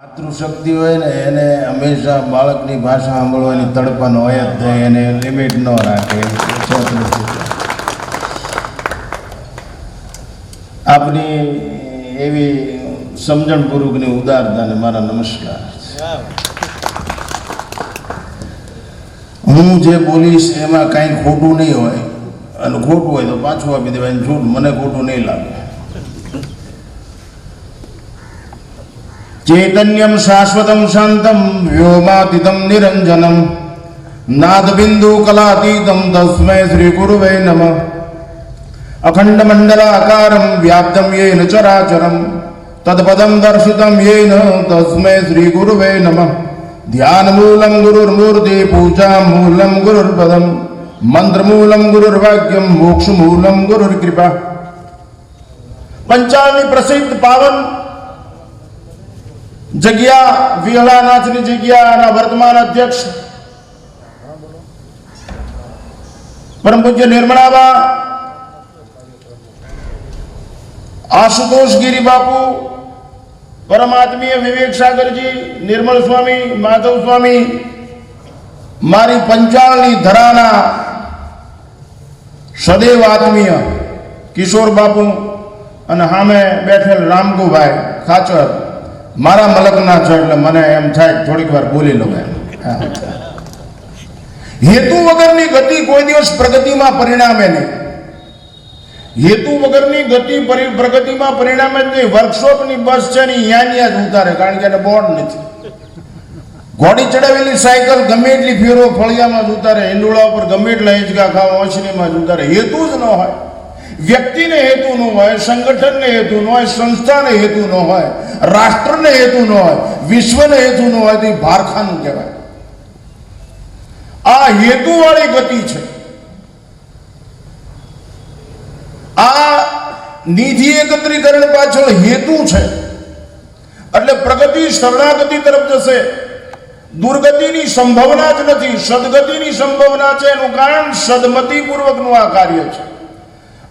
માતૃશક્તિ હોય ને એને હંમેશા બાળકની ભાષા સાંભળવાની તડપણ હોય જ નહીં, એને લિમિટ ન રાખે. આપની એવી સમજણપૂર્વકની ઉદારતાને મારા નમસ્કાર. હું જે બોલીશ એમાં કાંઈ ખોટું નહીં હોય, અને ખોટું હોય તો પાછું આપી દેવાય. જૂઠ મને ખોટું નહીં લાગે. ચૈતન્યમ શાશ્વતમ શાંતમ વ્યોમાતીતમ નિરંજનમ નાદબિંદુ કલાતીતમ તસ્મૈ શ્રી ગુરુવે નમઃ. અખંડ મંડલાકારમ વ્યાપ્તમ યેન ચરાચરમ તદપદમ દર્શિતમ યેન તસ્મૈ શ્રી ગુરુવે નમઃ. ધ્યાનમૂલમ ગુરુર્મૂર્તિ પૂજામૂલમ ગુરુર્પદમ મંત્રમૂલમ ગુરુર્વાક્યમ મોક્ષમૂલમ ગુરુર્કૃપા. પંચાળની પ્રસિદ્ધ પાવન જગ્યા વિહળાનાથની જગ્યાના વર્તમાન અધ્યક્ષ પરમ પૂજ્ય નિર્મળાબા આશુતોષ ગિરી બાપુ, પરમાત્મીય વિવેક સાગરજી, નિર્મળ સ્વામી, માધવ સ્વામી, મારી પંચાળની ધરાના સદૈવ આત્મીય કિશોર બાપુ, અને સામે બેઠેલ રામગુભાઈ ખાચર મારા મલકના છે, એટલે મને એમ થાય થોડીક વાર બોલી લઉં. હેતુ વગરની ગતિ કોઈ દિવસ પ્રગતિમાં પરિણામે નહીં. હેતુ વગરની ગતિ પ્રગતિમાં પરિણામે જ નહીં. વર્કશોપની બસ છે ને અહીંયા જ ઉતારે, કારણ કે એને બોર્ડ નથી. ઘોડી ચડાવેલી સાયકલ ગમે એટલી ફેરો ફળિયામાં જ ઉતારે, હિંડોળા ઉપર ગમે એટલા હિંચકા ખાવા ઓછરીમાં જ ઉતારે. હેતુ જ ન હોય, વ્યક્તિને હેતુ ન હોય, સંગઠનને હેતુ ન હોય, સંસ્થાને હેતુ ન હોય, રાષ્ટ્રને હેતુ ન હોય, વિશ્વને હેતુ ન હોય, તો એ ભારખાનું કહેવાય. આ હેતુવાળી ગતિ છે. આ નિધિ એકત્રીકરણ પાછળ હેતુ છે. એટલે પ્રગતિ શરણાગતિ તરફ જશે. દુર્ગતિની સંભાવના જ નથી, સદગતિની સંભાવના છે. એનું કારણ સદમતિપૂર્વકનું આ કાર્ય છે.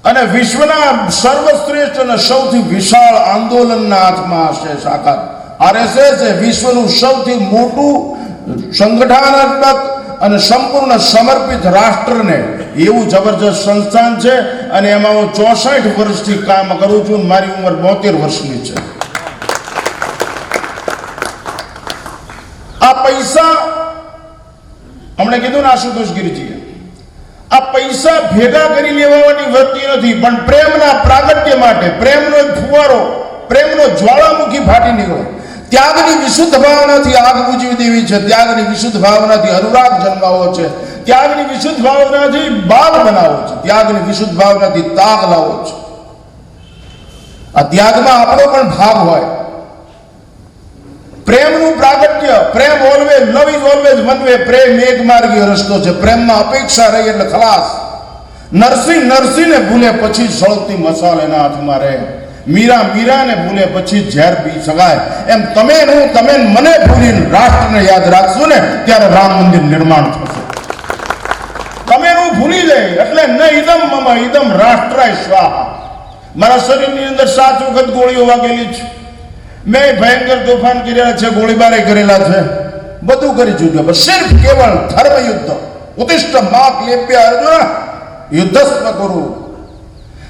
અને વિશ્વના સર્વશ્રેષ્ઠ અને સૌથી વિશાળ આંદોલનના હાથમાં હશે સાકાર. આરએસએસ એ વિશ્વનું સૌથી મોટું સંગઠનાત્મક અને સંપૂર્ણ સમર્પિત રાષ્ટ્રને એવું જબરજસ્ત સંસ્થાન છે. અને એમાં હું 64 વર્ષથી કામ કરું છું. મારી ઉંમર 72 વર્ષની છે. આ પૈસા હમણાં કીધું ને આશુતોષ ગિરીજીએ, આ પૈસા ભેગા કરી લેવાની વૃત્તિ નથી, પણ પ્રેમના પ્રાગટ્ય માટે પ્રેમનો એક ફુવારો, પ્રેમનો જ્વાળામુખી ફાટી નીકળો. ત્યાગની વિશુદ્ધ ભાવનાથી આગ બુજી દેવી છે. ત્યાગની વિશુદ્ધ ભાવનાથી અનુરાગ જન્માવો છે. ત્યાગની વિશુદ્ધ ભાવનાથી બાગ બનાવો છે. ત્યાગની વિશુદ્ધ ભાવનાથી તાગ લાવો છે. આ ત્યાગમાં આપણો પણ ભાગ હોય. પ્રેમનું પ્રાગટ્ય, પ્રેમ always, love is always one way. પ્રેમ એક માર્ગીય રસ્તો છે. પ્રેમમાં અપેક્ષા રહી એટલે ખલાસ. નરસિંહને ભૂલે પછી સળગતી મસાલ એના હાથમાં રહે. મીરાને ભૂલે પછી ઝેર પી શકાય. એમ તમે મને ભૂલીને રાષ્ટ્રને યાદ રાખશું ને, ત્યારે રામ મંદિર નિર્માણ થશે. તમે ભૂલી જાય એટલે ન ઇદમ મમ ઇદમ રાષ્ટ્રાય સ્વાહા. મારા શરીરની અંદર 7 વખત ગોળીઓ વાગેલી છે. મેં ભયંકર તોફાન કર્યા છે, ગોળીબારે કરેલા છે, બધું કરી ચૂક્યો. બસ સિર્ફ કેવળ ધર્મ યુદ્ધ. ઉત્તિષ્ઠ મા ક્લેપ્ય અર્જુન યુદ્ધસ્વ કુરુ.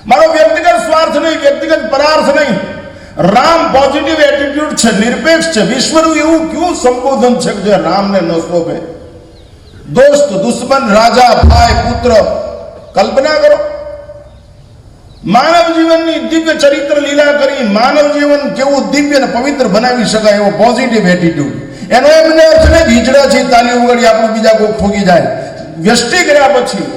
મારો વ્યક્તિગત સ્વાર્થ નહીં, વ્યક્તિગત પરાર્થ નહીં. રામ પોઝિટિવ એટીટ્યુડ છે, નિરપેક્ષ છે. વિશ્વનું એવું કયું સંબોધન છે કે જે રામને ન શોભે? દોસ્ત, દુશ્મન, રાજા, ભાઈ, પુત્ર, કલ્પના કરો. માનવ જીવનની દિવ્ય ચરિત્ર લીલા કરી માનવ જીવન કેવું દિવ્ય અને પવિત્ર બનાવી શકાય એવો પોઝિટિવ એટીટ્યુડ. એનો એમને અર્થ નહીં હિજડા છે, તાલી ઉગાડી આપણું બીજા કોઈ ઠોકી જાય. વ્યષ્ટિ કર્યા પછી,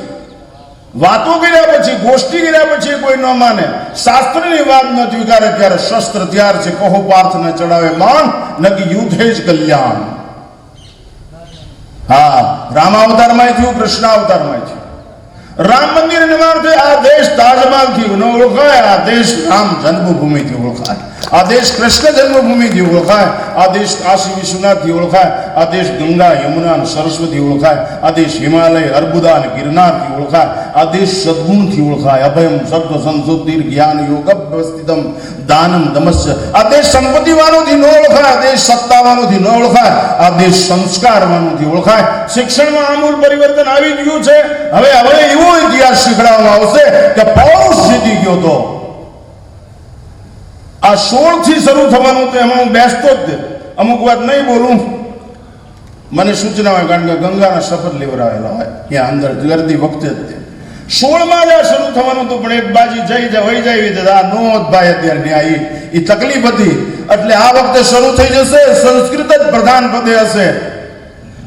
વાતો કર્યા પછી, ગોષ્ઠી કર્યા પછી કોઈ ન માને, શાસ્ત્રની વાત ન સ્વીકારે, ત્યારે શસ્ત્ર તૈયાર છે. કહો પાર્થને ચડાવે માન, નકી યુદ્ધે જ કલ્યાણ. હા, રામ અવતારમાં થયું, કૃષ્ણ અવતારમાં થયું. રામ મંદિર નિર્માણ થયું. આ દેશ તાજમહલથી ન ઓળખાય, આ દેશ રામ જન્મભૂમિથી ઓળખાય. આ દેશ કૃષ્ણ જન્મભૂમિથી ઓળખાય, આ દેશ કાશી વિશ્વનાથથી ઓળખાય, આ દેશ ગંગા યમુના અને સરસ્વતી ઓળખાય, આ દેશ હિમાલય અર્બુદા અને ગિરનારથી ઓળખાય, આ દેશ સદ્ગુણથી ઓળખાય, અભયમ સત્વ સંશુદ્ધિ જ્ઞાન યોગ વ્યવસ્થિતમ દાનમ દમસ્ય. આ દેશ સંપત્તિવાનોથી ન ઓળખાય, આ દેશ સત્તાવાનોથી ન ઓળખાય, આ દેશ સંસ્કારવાનોથી ઓળખાય. શિક્ષણમાં આમૂલ પરિવર્તન આવી ગયું છે. હવે એવો ઇતિહાસ શીખડાવવામાં આવશે કે પૌરુષ જીતી ગયો તો. આ 16 થી શરૂ થવાનું તો એમાં હું બેસતો જ તે. અમુક વાત નહીં બોલું, મને સૂચના હોય, કારણ કે ગંગાના શપથ લેવડાવેલા હોય ત્યાં અંદર ગરદી વખતે જ તે 16માં જ શરૂ થવાનું હતું. પણ એક બાજી જઈ જાય વહી જાય આ નો ભાઈ અત્યારે ન્યાય એ તકલીફ હતી. એટલે આ વખતે શરૂ થઈ જશે. સંસ્કૃત જ પ્રધાન પદે હશે.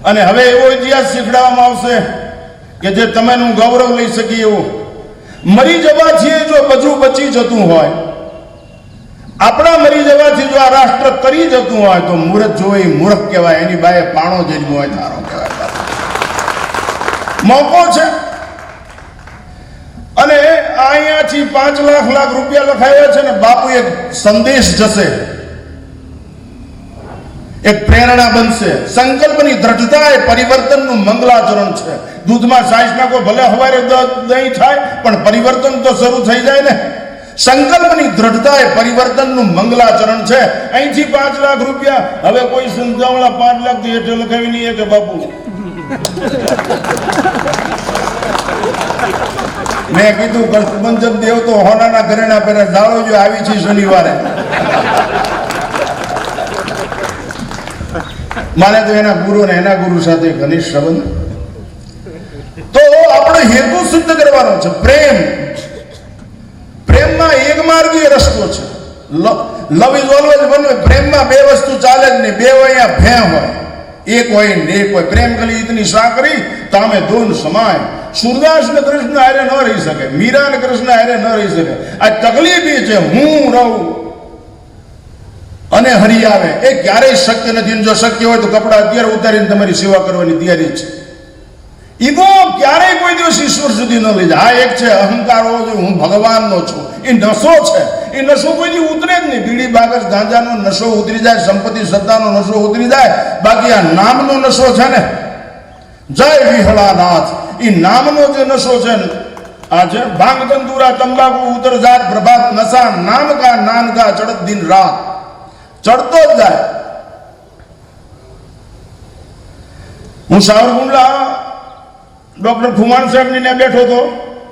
અને હવે એવો ઇતિહાસ શીખડાવવામાં આવશે કે જે તમે ગૌરવ લઈ શકીએ એવું. મરી જવાથી જો બધું બચી જતું હોય, આપણા મરી જવાથી જો આ રાષ્ટ્ર કરી જતું હોય તો મૂર્ખ જોઈ મૂર્ખ કહેવાય. એની બાએ પાણો જન્મ હોય તારો કહેવાય. મોકો છે. અને અહીંયાથી 5 લાખ રૂપિયા લખાયા છે ને બાપુ એક સંદેશ જશે, એક પ્રેરણા બનશે. સંકલ્પની દ્રઢતા એ પરિવર્તનનું મંગલાચરણ છે. દૂધમાં સાઈઝ નાખો, ભલે હવારે દહીં થાય, પણ પરિવર્તન તો શરૂ થઈ જાય ને. સંકલ્પની દ્રઢતા એ પરિવર્તનનું મંગલાચરણ છે. અહીંથી 5 લાખ રૂપિયા, હવે કોઈ સંતાવડા 5 લાખ થી હેઠળ લખાવી નહીં કે બાપુ. મેં કીધું કષ્ટભંજન દેવ તો હોનાના ઘરેણા પહેરે જાળો જો આવી છે શનિવારે. મારે તો એના ગુરુ અને એના ગુરુ સાથે ઘનિષ્ઠ સંબંધ. તો આપણો હેતુ સિદ્ધ કરવાનો છે. પ્રેમમાં એક માર્ગીય રસ્તો છે. લવ ઇઝ ઓલવેઝ વન વે. પ્રેમમાં બે વસ્તુ ચાલે જ નહીં. બે હોય ભે હોય, એક હોય ને એક હોય. પ્રેમ કલી ઇતની સાકરી તામે દોન સમાય. સુરદાસ ને કૃષ્ણ હારે ન રહી શકે, મીરા ને કૃષ્ણ હારે ન રહી શકે. આ તકલીફ છે હું રહું અને હરી આવે એ ક્યારેય શક્ય નથી. જો શક્ય હોય તો કપડા અત્યારે ઉતારીને તમારી સેવા કરવાની તૈયારી છે. ઈગો ક્યારેય કોઈ દિવસ ઈશ્વર સુધી ન લઈ જાય. આ એક છે અહંકાર હોવો જોઈએ, હું ભગવાનનો છું. એ નશો છે. એ નશો કોઈ દી ઉતરે જ નહીં. બીડી બાકસ ગાંજાનો નશો ઉતરી જાય, સંપત્તિ સત્તાનો નશો ઉતરી જાય, બાકી આ નામનો નશો છે ને. જય વિહળાનાથ. એ નામનો જે નશો છે ને, આ છે ભાંગ તંતુરા તંબાકુ ઉતર જાત પ્રભાત નશા નામ કા નાન કા ચડત દિન રાત. ચડતો જ જાય. હું સાવરકુંડલા ડોક્ટર ખુમાણ સાહેબની ને બેઠો હતો.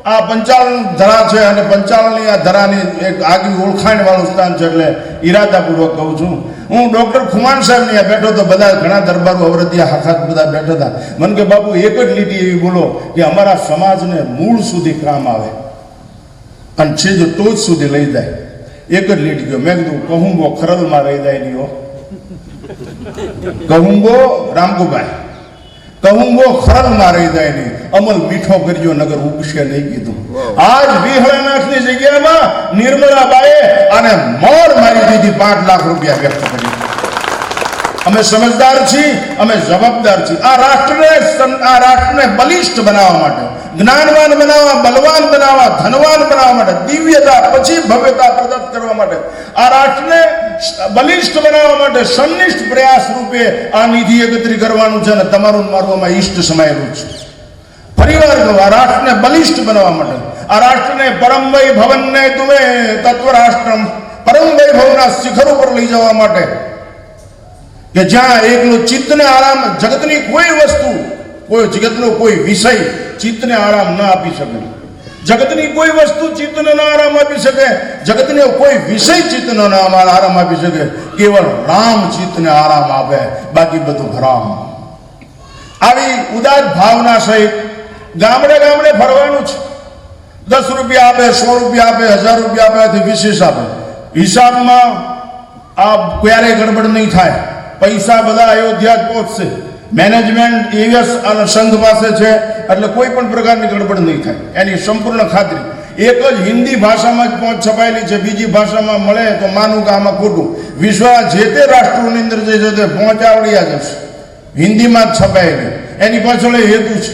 આ પંચાલન ધરા છે અને પંચાલનની આ ધરાની એક આગવી ઓળખાણ વાળું સ્થાન છે, એટલે ઈરાદાપૂર્વક કહું છું. હું ડોક્ટર ખુમાણ સાહેબની આ બેઠો તો બધા ઘણા દરબારો અવરતિયા હાખાત બધા બેઠા હતા. મને કે બાપુ એક જ લીટી એવી બોલો કે અમારા સમાજને મૂળ સુધી કામ આવે અને છેજ ટોચ સુધી લઈ જાય. એક જ લીટી ગયો. મેં કીધું કહુંબો ખરલમાં રહી જાય નહીં હો. કહુંબો રામકુભાઈ, કહુંબો ખરલમાં રહી જાય નહીં. અમલ મીઠો કરજો નગર ઉગશે નહીં કીધું. આજ વિહળાનાથની જગ્યામાં નિર્મળાબાએ આને મોર મારી દીધી. 5 લાખ રૂપિયા વ્યક્ત કરી. અમે સમજદાર છીએ, અમે જવાબદાર છીએ. આ રાષ્ટ્રને બલિષ્ઠ બનાવવા માટે, જ્ઞાનવાન બનાવવા, બલવાન બનાવવા, ધનવાન બનાવવા માટે, દિવ્યતા પછી ભવ્યતા પ્રદત્ત કરવા માટે, આ રાષ્ટ્રને બલિષ્ઠ બનાવવા માટે સન્નિષ્ઠ પ્રયાસ રૂપે આ નિધિ એકત્રિત કરવાનું છે. અને તમારું મારું આમાં ઈષ્ટ સમાયેલું છે. પરિવાર કહો, આ રાષ્ટ્રને બલિષ્ઠ બનાવવા માટે, આ રાષ્ટ્રને પરમ વૈભવને તુમે તત્વ રાષ્ટ્રમ પરમ વૈભવના શિખર ઉપર લઈ જવા માટે, કે જ્યાં એકલું ચિત્તને આરામ, જગતની કોઈ વસ્તુ, કોઈ જગતનો કોઈ વિષય ચિત્તને આરામ ન આપી શકે. જગતની કોઈ વસ્તુ ચિત્તને ન આરામ આપી શકે. જગતને કોઈ વિષય ચિત્તનો ન આરામ આપી શકે. કેવળ રામ ચિત્તને આરામ આપે, બાકી બધું હરામ. આવી ઉદાત ભાવના સહિત ગામડે ગામડે ફરવાનું છે. 10 રૂપિયા આપે, 100 રૂપિયા આપે, 1000 રૂપિયા આપે, આથી વિશેષ આપે. હિસાબમાં આ ક્યારેય ગડબડ નહીં થાય. પૈસા બધા અયોધ્યા જ પહોંચશે. મેનેજમેન્ટ એવીએસ અને સંઘ પાસે છે, એટલે કોઈ પણ પ્રકારની ગડબડ નહીં થાય એની સંપૂર્ણ ખાતરી. એક જ હિન્દી ભાષામાં જ પહોંચ છપાયેલી છે. બીજી ભાષામાં મળે તો માનું કે આમાં ખોટું. વિશ્વના જે તે રાષ્ટ્રોની અંદર જે છે તે પહોંચાડ્યા જશે. હિન્દીમાં જ છપાયેલી. એની પાછળ હેતુ છે.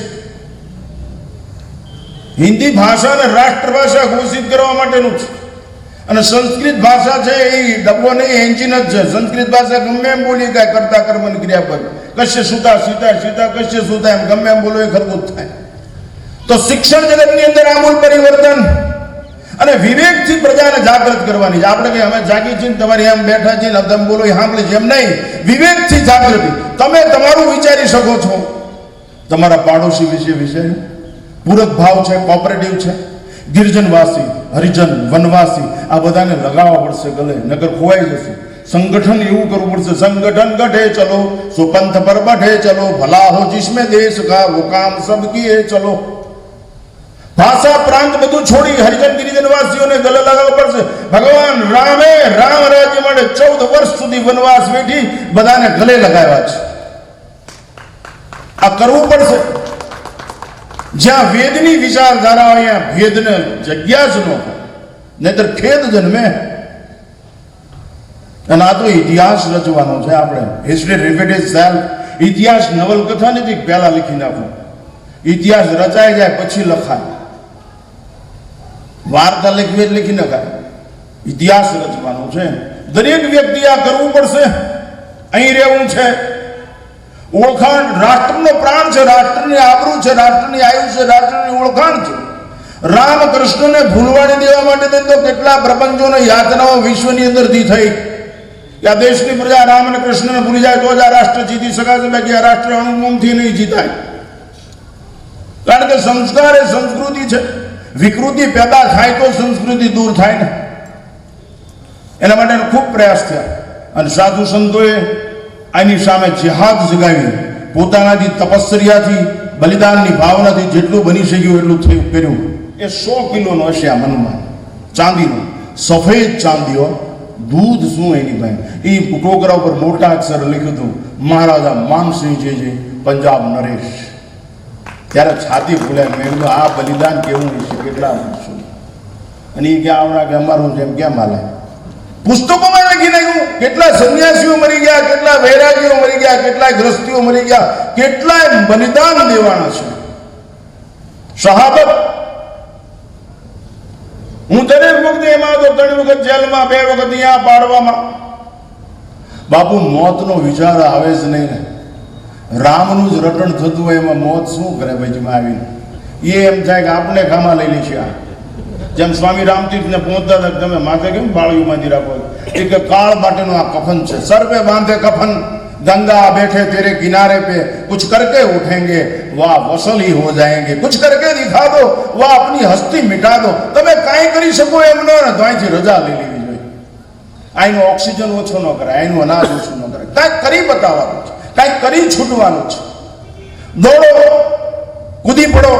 હિન્દી ભાષાને રાષ્ટ્રભાષા ઘોષિત કરવા માટેનું છે. અને સંસ્કૃત ભાષા છે એ ડબ્બો નહીં, એન્જિન જ છે. સંસ્કૃત ભાષા ગમે એમ બોલી કાંઈ કરતા કર્મની ક્રિયા પર કશે સુતા સીતા સીતા કશે સુતા એમ ગમે એમ બોલો એ ખરબૂત થાય. તો શિક્ષણ જગતની અંદર આમૂલ પરિવર્તન અને વિવેકથી પ્રજાને જાગૃત કરવાની છે. આપણે કઈ અમે જાગી છીએ તમારી આમ બેઠા છીએ ને તમે બોલો એ સાંભળે છે એમ નહીં. વિવેકથી જાગૃતિ. તમે તમારું વિચારી શકો છો, તમારા પાડોશી વિશે વિચાર્યું? પૂરક ભાવ છે, કોઓપરેટિવ છે. ગિરજનવાસી, હરિજન, વનવાસી આ બધાને લગાવવા પડશે ગલે, નગર ખોવાઈ જશે. संगठन એવું કરવું પડશે. સંગઠન ગઢે ચલો સુપંથ પર बढ़े चलो भला हो जिसमें देश का वो काम सब किए चलो. भाषा प्रांत બધું છોડી હરિજન ગિરિજનવાસીઓને ગલે લગાવવા પડશે. ભગવાન રામે રામ રાજ્ય માટે 14 વર્ષ સુધી વનવાસ વેઠી બધાને ગલે લગાવ્યા છે. આ કરવું પડશે. જ્યાં વેદની વિચારધારા અહીંયા ભેદને જગ્યા જ ન હોય, નહીતર ખેદ જન્મે. અને આ તો ઇતિહાસ રચવાનો છે. આપણે હિસ્ટ્રી રિપીટ ઇટસેલ્ફ. ઇતિહાસ નવલકથા નથી પહેલા લખી નાખો. ઇતિહાસ રચાઈ જાય પછી લખાય. વાર્તા લખવી લખી નખાય. ઇતિહાસ રચવાનો છે. દરેક વ્યક્તિ આ કરવું પડશે. અહીં રહેવું છે. ઓળખાણ રાષ્ટ્રનો પ્રાણ છે, રાષ્ટ્રની આબરૂ છે, રાષ્ટ્રની આયુ છે, રાષ્ટ્રની ઓળખાણ છે. રામ કૃષ્ણને ભૂલવાડી દેવા માટે તો કેટલા પ્રપંચોને યાતનાઓ વિશ્વની અંદરથી થઈ. આ દેશની પ્રજા રામ અને કૃષ્ણને ભૂલી જાય તો જ આ રાષ્ટ્ર જીતી શકાશે, બાકી આ રાષ્ટ્ર અણુબોમથી નહીં જીતાય. કારણ કે સંસ્કાર એ સંસ્કૃતિ છે. વિકૃતિ પેદા થાય તો સંસ્કૃતિ દૂર થાય ને. એના માટે ખૂબ પ્રયાસ થયા અને સાધુ સંતોએ આની સામે જિહાદ જગાવી પોતાનાથી તપસ્યાથી બલિદાનની ભાવનાથી જેટલું બની શક્યું એટલું થયું કર્યું. એ 100 કિલોનો હશે આ મનમાં, ચાંદીનો, સફેદ ચાંદીઓ. દૂધ શું એની ભાઈ એ ટોકરા ઉપર મોટા અક્ષર લખ્યું હતું મહારાજા માનસિંહજી પંજાબ નરેશ. ત્યારે છાતી ફૂલાય. મેં કીધું આ બલિદાન કેવું છે, કેટલા માણસો. અને એ ક્યાં આવડા કે અમારું જેમ કેમ હાલે. પુસ્તકોમાં લખી નાખ્યું. કેટલા સંન્યાસીઓ મરી ગયા, કેટલા વૈરાગીઓ મરી ગયા, કેટલા ગ્રસ્તીઓ મરી ગયા, કેટલાય બલિદાન દેવાના છે. શહાદત. હું દરેક વખતે એમાં તો 3 વખત જેલમાં, 2 વખત અહીંયા પાડવામાં. બાપુ મોતનો વિચાર આવે જ નહીં ને. રામનું જ રટણ થતું હોય એમાં મોત શું કરે ભાઈમાં આવીને. એ એમ થાય કે આપણે ખામાં લઈ લઈશું. આ જેમ સ્વામી રામતીર્થને પહોંચતા હતા તમે માથે કેમ બાળિયું બાંધી રાખો, એ કે કાળ માટેનું આ કફન છે. સર પે બાંધે કફન, गंगा बैठे तेरे किनारे पे, कुछ करके उठेंगे वाह वसल ही हो जाएंगे, कुछ करके दिखा दो वाह अपनी हस्ती मिटा दो. તમે કાંઈ કરી શકો એમ ન ને તો અહીંથી રજા લઈ લેવી જોઈએ. અહીંનો ઓક્સિજન ઓછો ન કરે, અહીંનું અનાજ ઓછું ન કરે. કાંઈક કરી બતાવવાનું છે, કાંઈક કરી છૂટવાનું છે. દોડો, કૂદી પડો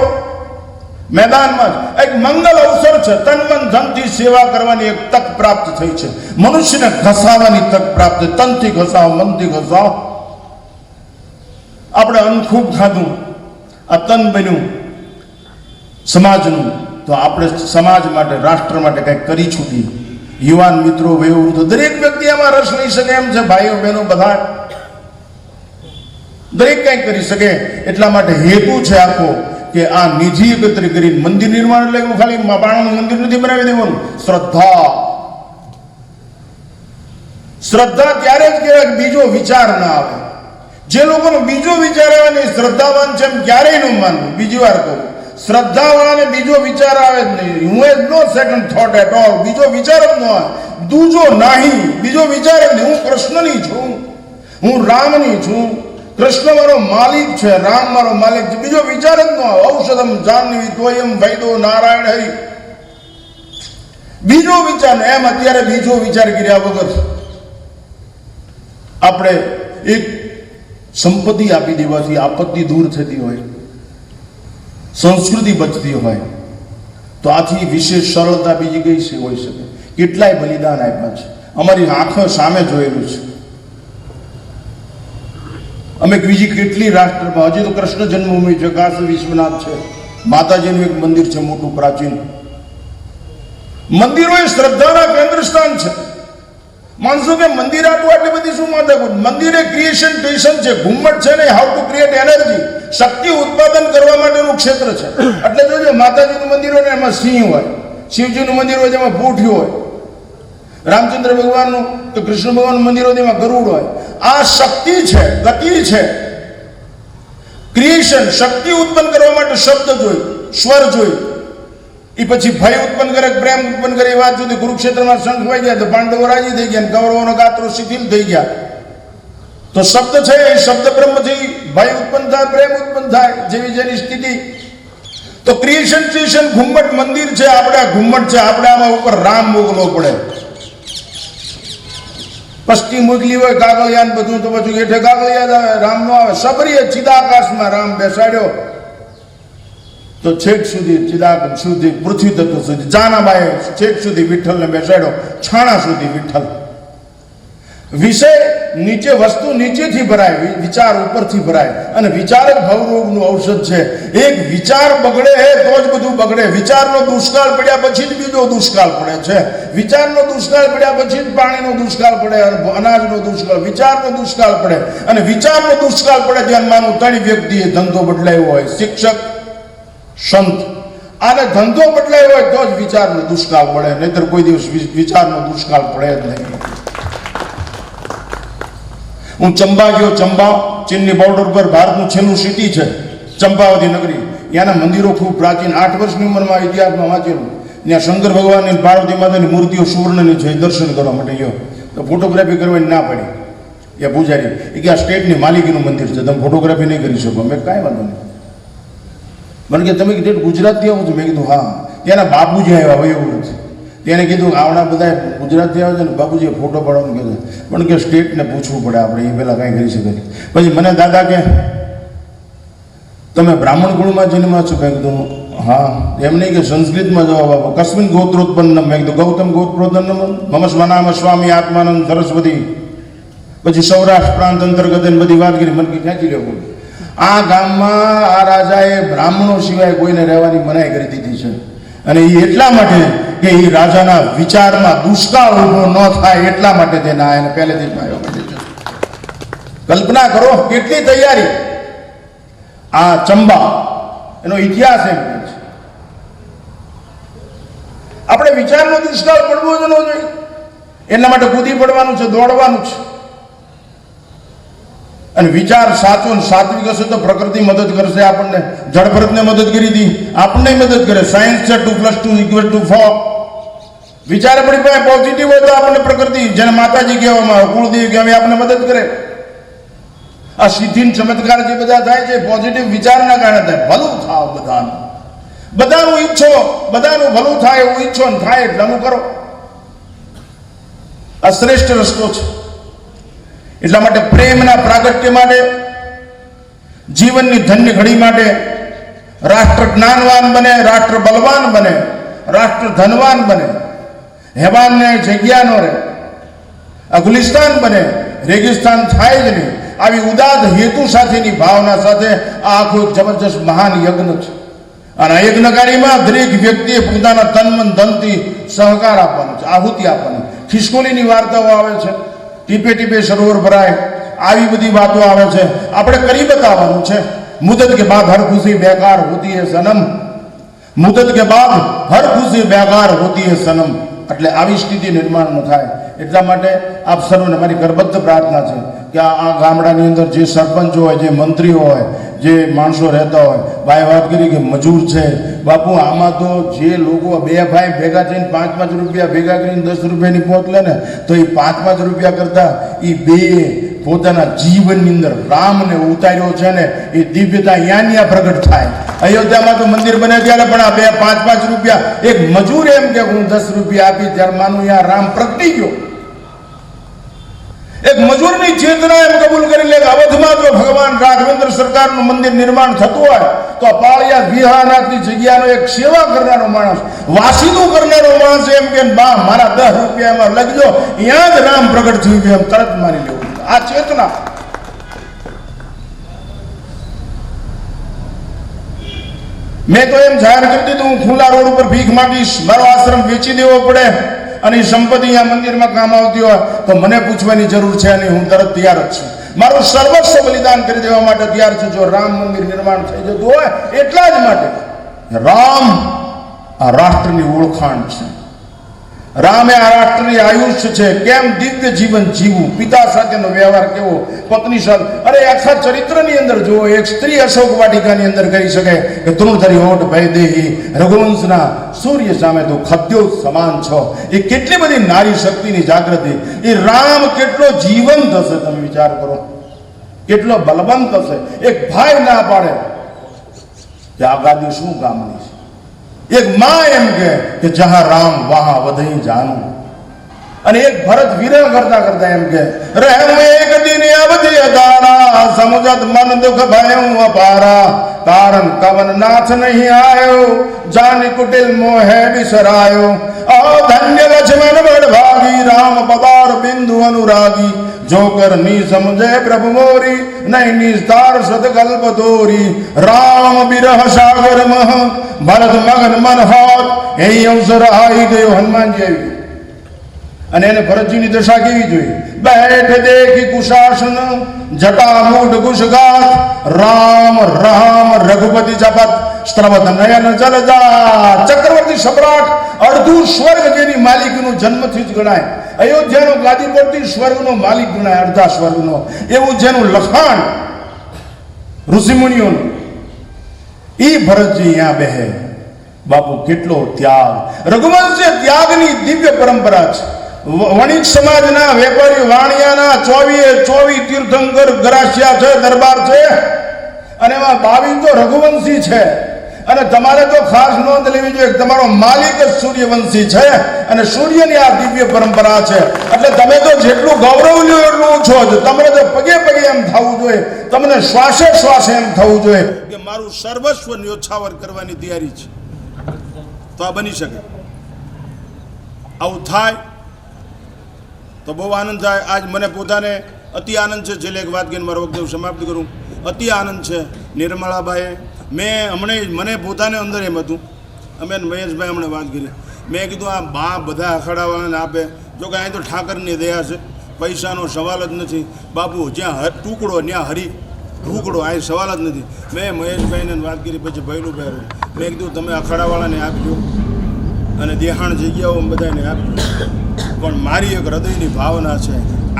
મેદાનમાં. એક મંગલ અવસર છે. તન મન ધનથી સેવા કરવાની એક તક પ્રાપ્ત થઈ છે. મનુષ્યને ઘસાવાની તક પ્રાપ્ત. તનથી ઘસાવ, મનથી ઘસાવ. આપણે અન્ન ખૂબ ખાધું, આ તન બન્યું સમાજનું, તો આપણે સમાજ માટે, રાષ્ટ્ર માટે કંઈક કરી છૂટીએ. યુવાન મિત્રો, વયોવૃદ્ધો, દરેક વ્યક્તિ આમાં રસ લઈ શકે એમ છે. ભાઈઓ બહેનો બધા દરેક કંઈક કરી શકે. એટલા માટે હેતુ છે આખો કે આ નિધિ એકત્રિત કરી મંદિર નિર્માણ. એટલે ખાલી બાણાનું મંદિર નથી બનાવી દેવાનું. શ્રદ્ધા. શ્રદ્ધા ત્યારે જ કહેવાય કે બીજો વિચાર ના આવે. જે લોકોનો બીજો વિચાર આવે ને શ્રદ્ધાવાન છે એમ ક્યારેય ન માનવું. બીજી વાર કહું, શ્રદ્ધાવાળાને બીજો વિચાર આવે જ નહીં. હું as no second thought at all. બીજો વિચાર જ ન આવે. દૂજો નહીં, બીજો વિચાર જ નહીં. હું કૃષ્ણની છું, હું રામની છું. કૃષ્ણ મારો માલિક છે, રામ મારો માલિક છે. બીજો વિચાર જ ન આવે. ઔષધમ જાહ્નવી ત્વયં વૈદો નારાયણ હરિ. બીજો વિચાર ને એમ અત્યારે બીજો વિચાર કર્યા વગર આપણે એક સંપત્તિ આપી દેવાથી આપત્તિ દૂર થતી હોય, સંસ્કૃતિ બચતી હોય, તો આથી વિશેષ સરળતા બીજી કઈ છે હોઈ શકે? કેટલાય બલિદાન આપ્યા છે, અમારી આંખો સામે જોયેલું છે. અમે બીજી કેટલી રાષ્ટ્રમાં, હજી તો કૃષ્ણ જન્મભૂમિ છે, કાશી વિશ્વનાથ છે, માતાજીનું એક મંદિર છે મોટું પ્રાચીન. મંદિરો એ શ્રદ્ધાના કેન્દ્ર સ્થાન છે. માનસો કે મંદિર આટલી બધી શું માથાકૂટ? મંદિર એ ક્રિએશન સ્ટેશન છે, ઘુમ્મટ છે ને હાઉ ટુ ક્રિએટ એનર્જી, શક્તિ ઉત્પાદન કરવા માટેનું ક્ષેત્ર છે. એટલે જોજો માતાજીનું મંદિર હોય ને એમાં સિંહ હોય, શિવજીનું મંદિર હોય જેમાં પૂઠ્યું હોય, રામચંદ્ર ભગવાનનું તો કૃષ્ણ ભગવાનનું મંદિર હોય તેમાં ગરુડ હોય. આ શક્તિ છે, ગતિ છે, ક્રિએશન. શક્તિ ઉત્પન્ન કરવા માટે શબ્દ જોઈ, સ્વર જોઈ, એ પછી ભય ઉત્પન્ન કરે, પ્રેમ ઉત્પન્ન કરે. એ વાત સુધી કુરુક્ષેત્રમાં શંખ વાઈ ગયા તો પાંડવો રાજી થઈ ગયા, કૌરવોનો ગાત્રો શિથિલ થઈ ગયા. તો શબ્દ છે, એ શબ્દ બ્રહ્મથી ભય ઉત્પન્ન થાય, પ્રેમ ઉત્પન્ન થાય, જેવી જેની સ્થિતિ. તો ક્રિએશન ઘુમ્મટ મંદિર છે, આપણે ઘુમ્મટ છે, આપણે આમાં ઉપર રામ મોકલવો પડે. પશ્ચિમ મોકલી હોય કાગળિયા બધું, તો પછી હેઠે કાગળિયા આવે, રામ નો આવે. સબરીએ ચિદાકાશમાં રામ બેસાડ્યો તો છેક સુધી ચિદાકાશ સુધી, પૃથ્વી તત્વ સુધી, જાનાબાએ છેક સુધી વિઠ્ઠલને બેસાડ્યો, છાણા સુધી વિઠ્ઠલ. વિષય નીચે, વસ્તુ નીચેથી ભરાય, વિચાર ઉપરથી ભરાય. અને વિચાર જ ભવરોગનું ઔષધ છે. એક વિચાર બગડે તો જ બધું બગડે. વિચારનો દુષ્કાળ પડ્યા પછી જ બીજો દુષ્કાળ પડે છે. વિચારનો દુષ્કાળ પડ્યા પછી જ પાણીનો દુષ્કાળ પડે, અનાજનો દુષ્કાળ, વિચારનો દુષ્કાળ પડે. અને વિચારનો દુષ્કાળ પડે ધ્યાનમાંનું ત્રણ વ્યક્તિએ ધંધો બદલાયો હોય, શિક્ષક, સંત. આને ધંધો બદલાયો હોય તો જ વિચારનો દુષ્કાળ પડે, નહીતર કોઈ દિવસ વિચારનો દુષ્કાળ પડે જ નહીં. હું ચંબા ગયો. ચંબા ચીનની બોર્ડર પર ભારતનું છેલ્લું સિટી છે, ચંપાવતી નગરી. ત્યાંના મંદિરો ખૂબ પ્રાચીન. 8 વર્ષની ઉંમરમાં ઇતિહાસમાં વાંચેલું. ત્યાં શંકર ભગવાનની, પાર્વતી માતાની મૂર્તિઓ સુવર્ણની છે, દર્શન કરવા માટે ગયો તો ફોટોગ્રાફી કરવાની ના પડી. એ પૂજારી એ કે આ સ્ટેટની માલિકીનું મંદિર છે, તમે ફોટોગ્રાફી નહીં કરી શકો. મેં કાંઈ વાંધો નહીં. મને કે તમે સ્ટેટ ગુજરાતથી આવો છો? મેં કીધું હા. ત્યાંના બાપુજી આવ્યા હોય એવું નથી. તેને કીધું આવડા બધા ગુજરાતથી આવે છે ને, બાપુજીએ ફોટો પાડવાનું કીધું. પણ કે સ્ટેટને પૂછવું પડે આપણે, એ પહેલાં કાંઈ કરી શકે. પછી મને દાદા કે તમે બ્રાહ્મણ કુળમાં જન્મ્યા છો? મેં કીધું હા. એમ નહીં કે સંસ્કૃતમાં જવાબ આપો. કસ્મિન ગોત્રોત્પન્ન? મેં કીધું ગૌતમ ગોત્રોત્પન્ન. મમ સ્વનામ સ્વામી આત્માનંદ સરસ્વતી. પછી સૌરાષ્ટ્ર પ્રાંત અંતર્ગત બધી વાત કરી. મને ક્યાંથી લેવું? આ ગામમાં આ રાજાએ બ્રાહ્મણો સિવાય કોઈને રહેવાની મનાઈ કરી દીધી છે. અને એ એટલા માટે કે એ રાજાના વિચારમાં દુષ્કાળ ઉભો ન થાય એટલા માટે તેના એને પહેલેથી માર્યો માટે છે. કલ્પના કરો કેટલી તૈયારી. આ ચંબા એનો ઇતિહાસ એમ કહે છે. આપણે વિચારનો દુષ્કાળ પડવો જ ન જોઈએ. એના માટે કૂદી પડવાનું છે, દોડવાનું છે. અને વિચાર સાચો ને સાત્વિક હશે તો પ્રકૃતિ મદદ કરશે આપણને. જળભરતને મદદ કરી હતી, આપણને મદદ કરે. સાયન્સ છે 2 + 2 = 4. વિચાર આપણી પાસે પોઝિટિવ હોય તો આપણને પ્રકૃતિ, જેને માતાજી કહેવામાં આવે, કુળદેવી કહેવાય, આપણને મદદ કરે. આ સિદ્ધિ ચમત્કાર જે બધા થાય છે પોઝિટિવ વિચારના કારણે થાય. ભલું થાવ બધાનું, બધાનું ઈચ્છો, બધાનું ભલું થાય એવું ઈચ્છો ને થાય એટલાનું કરો. આ શ્રેષ્ઠ રસ્તો છે. એટલા માટે પ્રેમના પ્રાગટ્ય માટે, જીવનની ધન્ય ઘડી માટે રાષ્ટ્ર જ્ઞાનવાન બને, રાષ્ટ્ર બલવાન બને, રાષ્ટ્ર ધનવાન બને, હેવાનને જગ્યા ન રહે, આ ગુલિસ્તાન બને, રેગિસ્તાન થાય જ નહીં. આવી ઉદાદ હેતુ સાથેની ભાવના સાથે આ આખું એક જબરજસ્ત મહાન યજ્ઞ છે. અને આ યજ્ઞકારીમાં દરેક વ્યક્તિએ પોતાના તન મન ધનથી સહકાર આપવાનો છે, આહુતિ આપવાની. ખિસકોલીની વાર્તાઓ આવે છે, ટીપે ટીપે સરોવર ભરાય, આવી બધી વાતો આવે છે. આપણે કરી બતાવવાનું છે. મુદત કે બાદ હર ખુશી બેકાર હોતી હે સનમ, મુદત કે બાદ હર ખુશી બેકાર હોતી હે સનમ. એટલે આવી સ્થિતિ નિર્માણ ન થાય. એટલા માટે આપ સર્વને મારી કરબદ્ધ પ્રાર્થના છે કે આ ગામડાની અંદર જે સરપંચો હોય, જે મંત્રીઓ હોય, જે માણસો રહેતા હોય, ભાઈ વાત કરી કે મજૂર છે. બાપુ આમાં તો જે લોકો બે ભાઈ ભેગા થઈને 5-5 રૂપિયા ભેગા કરીને 10 રૂપિયાની પહોંચ લે ને, તો એ 5-5 રૂપિયા કરતા એ બે પોતાના જીવનની અંદર રામને ઉતાર્યો છે ને, એ દિવ્યતા યા પ્રગટ થાય. અયોધ્યામાં તો મંદિર બને ત્યારે પણ આ 2-5 રૂપિયા એક મજૂર એમ કે હું 10 રૂપિયા આપી ત્યારે માનું યા રામ પ્રગટી ગયો. એક મજૂરની ચેતના એમ કબૂલ કરી લે કે અવધમાં જો ભગવાન રાઘવેન્દ્ર સરકારનું મંદિર નિર્માણ થતું હોય તો પાળિયા વિહારનાથની જગ્યાનો એક સેવા કરનારો માણસ, વાસીદું કરનારો માણસ એમ કે બા મારા 10 રૂપિયામાં લખજો, ત્યાં જ રામ પ્રગટ થયું કે એમ તરત માની લેવું. આ ચેતના. મેં તો એમ જાહેર કરી દીધું હું ખુલ્લા રોડ ઉપર ભીખ માંગીશ, મારો આશ્રમ વેચી દેવો પડે અને એ સંપત્તિ આ મંદિરમાં કામ આવતી હોય તો મને પૂછવાની જરૂર છે નહીં, હું તરત તૈયાર જ છું. મારું સર્વસ્વ બલિદાન કરી દેવા માટે તૈયાર છું જો રામ મંદિર નિર્માણ થઈ જતું હોય. એટલા જ માટે રામ આ રાષ્ટ્રની ઓળખાણ છે. રામે આ રાષ્ટ્રની આયુષ્ય છે, કેમ દિવ્ય જીવન જીવવું, પિતા સાથેનો વ્યવહાર કેવો, પત્ની સાથે, અરે આખા ચરિત્રની અંદર જુઓ, એક સ્ત્રી અશોક વાટિકાની અંદર કરી શકે કે તૃણધરી હોઠ ભય દેહી, રઘુવંશના સૂર્ય સામે તો ખદ્યો સમાન છો. એ કેટલી બધી નારી શક્તિની જાગૃતિ, એ રામ કેટલો જીવંત હશે, તમે વિચાર કરો, કેટલો બલવંત હશે. એક ભાઈ ના પાડે કે આ ગાદી શું કામની છે, એક માં એમ કે જહાં રામ વહાં વધઈ જાનું, અને એક ભરત વિરહ કરતા કરતા એમ કે રહેમ એક દિન અવધિ અદારા, સમજત મન દુઃખ ભયું અપારા, કારણ કવન નાથ નહીં આયો, જાની કુટિલ મોહે બિસરાયો, ધન્ય લક્ષ્મણ બળભાગી, રામ પદાર બિંદુ અનુરાગી, જોકર ની સમજે પ્રભુ મોરી, નહીં નિસ્તાર સદકલ્પ દોરી, રામ બિરહ સાગર મહ, ભરત મગન મન હોત, એ અવસર આવી ગયો હનુમાનજી આવી. અને એને ભરતજીની દશા કેવી જોઈએ, બેઠ દેખી કુશાસન, જટા મૂઢ કુશગાથ, રામ રામ રઘુપતિ જપત, સ્ત્રવત નયન જલજા, ચક્રવર્તી સમ્રાટ, અડધું સ્વર્ગ જેની માલિકીનું જન્મથી જ ગણાય, અયોધ્યાનો ગાદી પરથી સ્વર્ગનો માલિક ગણાય, અડધા સ્વર્ગનો, એવું જેનું લખાણ ઋષિમુનિઓનું, ઈ ભરતજી અહીંયા બેહે. બાપુ કેટલો ત્યાગ, રઘુવંશ ત્યાગની દિવ્ય પરંપરા છે. વણિક સમાજના વેપારી વાણિયાના 24 તીર્થંકર ગરાસિયા છે, દરબાર છે, અને એમાં 22 તો રઘુવંશી છે. અને તમારે તો ખાસ નોંધ લેવી જોઈએ, તમારો માલિક જ સૂર્યવંશી છે, અને સૂર્યની આ દિવ્ય પરંપરા છે. એટલે તમે તો જેટલું ગૌરવ લ્યો એટલું ઓછો જ. તમને તો પગે પગે એમ થવું જોઈએ, તમને શ્વાસે શ્વાસે એમ થવું જોઈએ કે મારું સર્વસ્વ ન્યોછાવર કરવાની તૈયારી છે. તો આ બની શકે, આવું થાય તો બહુ આનંદ થાય. આજ મને પોતાને અતિ આનંદ છે. છેલ્લે એક વાત કહીને મારો વક્તવ્ય સમાપ્ત કરું. અતિ આનંદ છે. નિર્મળાભાઈએ મને પોતાને અંદર એમ હતું, અમે મહેશભાઈ હમણાં વાત કરી, મેં કીધું આ બા બધા અખાડાવાળાને આપે, જો કે અહીં તો ઠાકરની દયા છે, પૈસાનો સવાલ જ નથી. બાપુ જ્યાં ટુકડો ત્યાં હરી ઢુકડો, આ સવાલ જ નથી. મેં મહેશભાઈને વાત કરી, પછી ભૈલું પહેરું, મેં કીધું તમે અખાડાવાળાને આપજો અને દેહાણ જગ્યાઓ બધાને આપજો, પણ મારી એક હૃદયની ભાવના છે,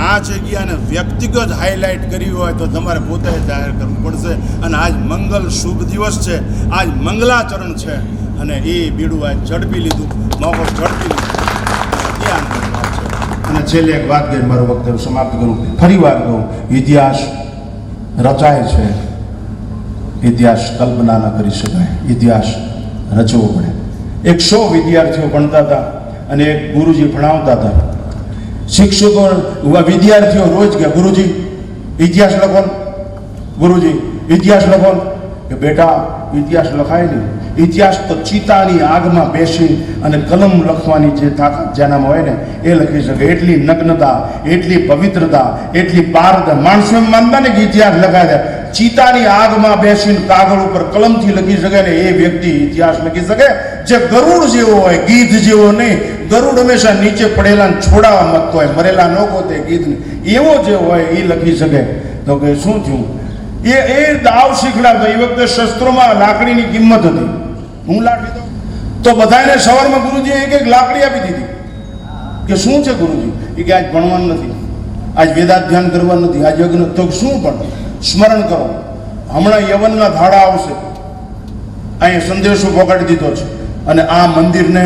આ જગ્યાને વ્યક્તિગત હાઇલાઇટ કરવી હોય તો તમારે પોતે જાહેર કરવું પડશે. અને આજ મંગલ શુભ દિવસ છે, આજ મંગલાચરણ છે, અને એ બીડું આજ ઝડપી લીધું, મોકો ઝડપી લીધું. અને છેલ્લે એક વાત કહી મારું વક્તવ્ય સમાપ્ત કરું. ફરી વાર કહું, ઇતિહાસ રચાય છે, ઇતિહાસ કલ્પના ન કરી શકાય, ઇતિહાસ રચવો પડે. 100 વિદ્યાર્થીઓ ભણતા હતા અને એક ગુરુજી ભણાવતા હતા. શિક્ષકો વિદ્યાર્થીઓ રોજ કે ગુરુજી ઇતિહાસ લખો, ગુરુજી ઇતિહાસ લખો, કે બેટા ઇતિહાસ લખાય નહીં. ઇતિહાસ તો ચિતાની આગમાં બેસી અને કલમ લખવાની જે તાકાત જેનામાં હોય ને એ લખી શકે. એટલી નગ્નતા, એટલી પવિત્રતા, એટલી પારદર્શકતા. માણસો એમ માનતા ને કે ઇતિહાસ લખાય, ચિતાની આગમાં બેસીને કાગળ ઉપર કલમથી લખી શકે ને એ વ્યક્તિ ઇતિહાસ લખી શકે. જે ગરુડ જેવો હોય, ગીધ જેવો નહીં. ગરુડ હંમેશા નીચે પડેલા છોડાવા મગતો હોય, મરેલા ન ગોતે ગીધને, એવો જે હોય એ લખી શકે. તો કે શું થયું, એ દાવ શીખડાવતો. એ વખતે શસ્ત્રોમાં લાકડીની કિંમત હતી. હું લાકડી દઉં તો બધાને સવારમાં ગુરુજીએ એક લાકડી આપી દીધી. કે શું છે ગુરુજી? એ કે આજ ભણવાનું નથી, આજ વેદાધ્યાન કરવાનું નથી, આજ યજ્ઞ. તો શું પણ સ્મરણ કરો, હમણાં યવનના ધાડા આવશે. અહીંયા સંદેશો પકડી દીધો છે, અને આ મંદિરને,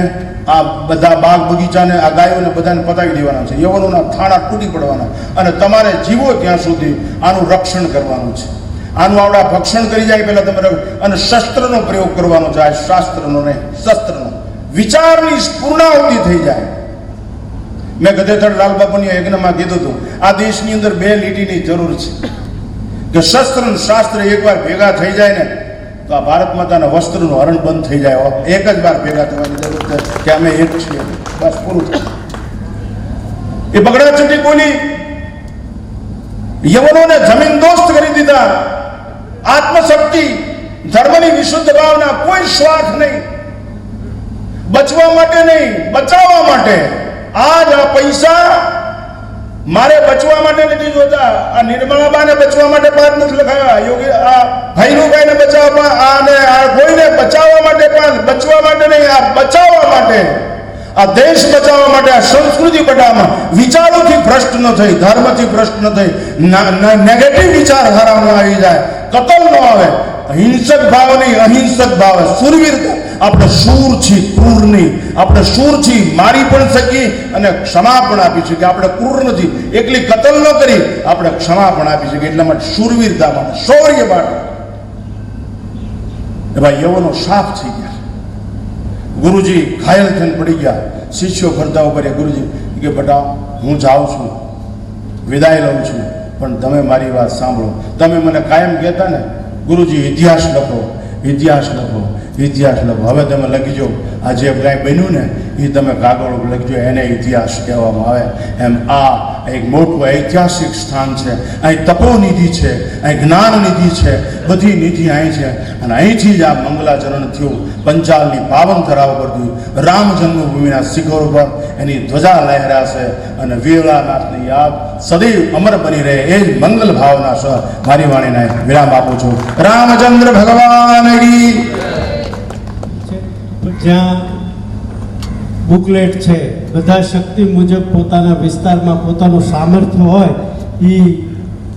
આ બધા બાગ બગીચાને, આ ગાયોને બધાને પતાવી દેવાના છે. યવનોના થાળા તૂટી પડવાના, અને તમારે જીવો ત્યાં સુધી આનું રક્ષણ કરવાનું છે. આનું આવડા ભક્ષણ કરી જાય પહેલાં તમારે, અને શસ્ત્રનો પ્રયોગ કરવાનો છે. આ શાસ્ત્રનો નહીં, શસ્ત્રનો. વિચારની પૂર્ણાહુતિ થઈ જાય. મેં ગધેથર લાલબાપુની યજ્ઞમાં કીધું હતું, આ દેશની અંદર 2 લીટીની જરૂર છે, કે શસ્ત્ર અને શાસ્ત્ર એકવાર ભેગા થઈ જાય ને તો આ ભારત માતાના વસ્ત્રનું હરણ બંધ થઈ જાય. એક જ વાર ભેગા થવાની જરૂર છે કે અમે એક છીએ, બસ પૂરું થયું. એ બગડા ચટી બોલી, યવનોને જમીન દોસ્ત કરી દીધા. આત્મશક્તિ, ધર્મની વિશુદ્ધ ભાવના, કોઈ સ્વાર્થ નહીં, બચવા માટે નહીં, બચાવવા માટે. આજ આ પૈસા મારે બચવા માટે નથી જોતા. આ નિર્મળાબાને બચવા માટે 5 નથી લખાયા, યોગી આ ભૈરુભાઈને બચાવવા, આને આ કોઈને બચાવવા માટે 5, બચવા માટે નહીં, આ બચાવવા માટે. આ દેશ બચાવવા માટે, આ સંસ્કૃતિ બચાવવામાં વિચારોથી ભ્રષ્ટ ન થઈ, ધર્મથી ભ્રષ્ટ ન થઈ, નેગેટિવ વિચારધારા ન આવી જાય, કતલ ન આવે, હિંસક ભાવ નહીં, અહિંસક ભાવ, શૂરવીરતા. આપણે શૂર છીએ, ક્રૂર નહીં. આપણે શૂર છીએ, મારી પણ શકીએ અને ક્ષમા પણ આપી શકીએ. આપણે ક્રૂર નથી, એકલી કતલ ન કરી, આપણે ક્ષમા પણ આપી શકીએ. એટલા માટે શૂરવીરતા માટે, શૌર્ય માટે એવા યવનો સાફ થઈ ગયા. ગુરુજી ઘાયલ થઈને પડી ગયા. શિષ્યો ફરતા ઉપર ગુરુજી કે બેટા હું જાઉં છું, વિદાય લઉં છું, પણ તમે મારી વાત સાંભળો. તમે મને કાયમ કહેતા ને ગુરુજી ઇતિહાસ લખો, ઇતિહાસ લખો, ઇતિહાસ લખો. હવે તમે લખી જો આ જે કાંઈ બન્યું ને એ તમે કાગળ લખજો, એને ઇતિહાસ કહેવામાં આવે. એમ આ એક મોટું ઐતિહાસિક સ્થાન છે. અહીં તપોનિધિ છે, અહીં જ્ઞાન નિધિ છે, બધી નિધિ અહીં છે. અને અહીંથી જ આ મંગલાચરણ થયું. પંચાલની પાવન ધરા ઉપર થયું. રામ જન્મભૂમિના શિખર ઉપર એની ધ્વજા લહેરાશે અને વીરલાનાથની યાદ સદૈવ અમર બની રહે. એ જ મંગલ ભાવના સહ મારી વાણીને વિરામ આપું છું. રામચંદ્ર ભગવાન જ્યાં બુકલેટ છે, બધા શક્તિ મુજબ પોતાના વિસ્તારમાં પોતાનું સામર્થ્ય હોય એ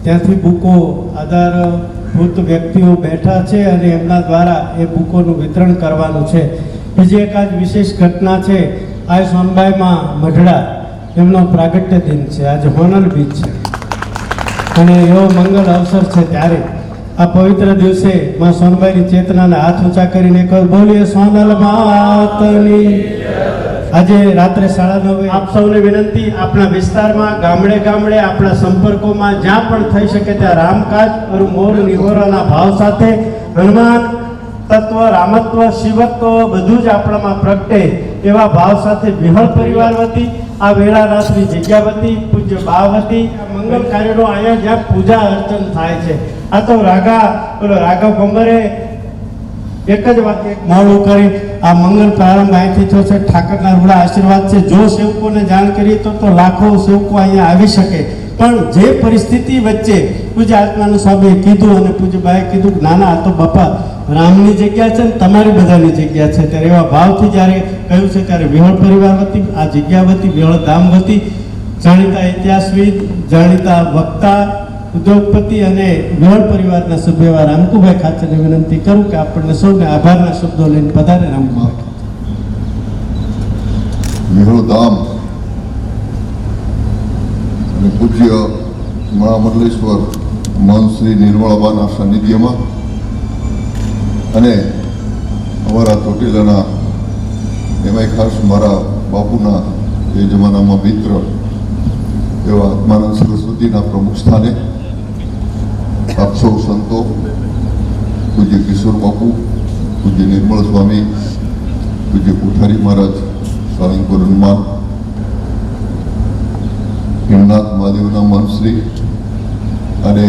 ત્યાંથી બુકો આધારભૂત વ્યક્તિઓ બેઠા છે અને એમના દ્વારા એ બુકોનું વિતરણ કરવાનું છે. બીજી એકાદ વિશેષ ઘટના છે. આ સોનબાઈમાં મઢડા એમનો પ્રાગટ્ય દિન છે, આજે હોનર બીજ છે અને એવો મંગલ અવસર છે. ત્યારે આ પવિત્ર દિવસે માં સોનબાઈની ચેતનાને હાથ ઊંચા કરીને કહ્યું બોલીએ સોનલ માતની. આજે રાત્રે 9:30 આપ સૌને વિનંતી, આપણા વિસ્તારમાં ગામડે ગામડે આપણા સંપર્કોમાં જ્યાં પણ થઈ શકે ત્યાં રામકાજ અને મોર નિહોરાના ભાવ સાથે હનુમાન તત્વ, રામત્વ, શિવત્વ બધું જ આપણામાં પ્રગટે એવા ભાવ સાથે વિહળ પરિવાર વતી, આ વેળારાસની જગ્યા વતી, પૂજ્ય બા વતી આ મંગલ કાર્યનો અહીંયા જ્યાં પૂજા અર્ચન થાય છે. આ તો રાઘવ ભંબરે એક જ વાક્ય મોડું કરી આ મંગલ પ્રારંભ અહીંથી થયો છે. ઠાકરના રૂડા આશીર્વાદ છે. જો સેવકોને જાણ કરીએ તો લાખો સેવકો અહીંયા આવી શકે, પણ જે પરિસ્થિતિ વચ્ચે પૂજ્ય આત્માનું સ્વામીએ કીધું અને પૂજ્ય બાએ કીધું નાના આ તો બાપા રામની જગ્યા છે ને તમારી બધાની જગ્યા છે, ત્યારે એવા ભાવથી જ્યારે કહ્યું છે ત્યારે વિહળ પરિવાર વતી, આ જગ્યા વતી, વિહળ ધામ વતી જાણીતા ઇતિહાસવિદ, જાણીતા વક્તા, ઉદ્યોગપતિ અને વિહળ પરિવારના સભ્ય એવા રામકુભાઈ ખાચરને વિનંતી કરું કે આપણને સૌને આભારના શબ્દો લઈને પધારે. રામકુભાઈ વિહળ ધામ અને પૂજ્ય મહામંડલેશ્વર મહંત શ્રી નિર્મળાબાના સાનિધ્યમાં અને અમારા ચોટીલાના એમાંય ખાસ મારા બાપુના એ જમાનામાં મિત્ર એવા આત્માનંદ સરસ્વતીના પ્રમુખ સ્થાને આપ સૌ સંતો, પૂજ્ય કિશોર બાપુ, પૂજ્ય નિર્મળ સ્વામી, પૂજ્ય કોઠારી મહારાજ, સાળંગપુર હનુમાન, હિમનાથ મહાદેવના મહંતશ્રી અને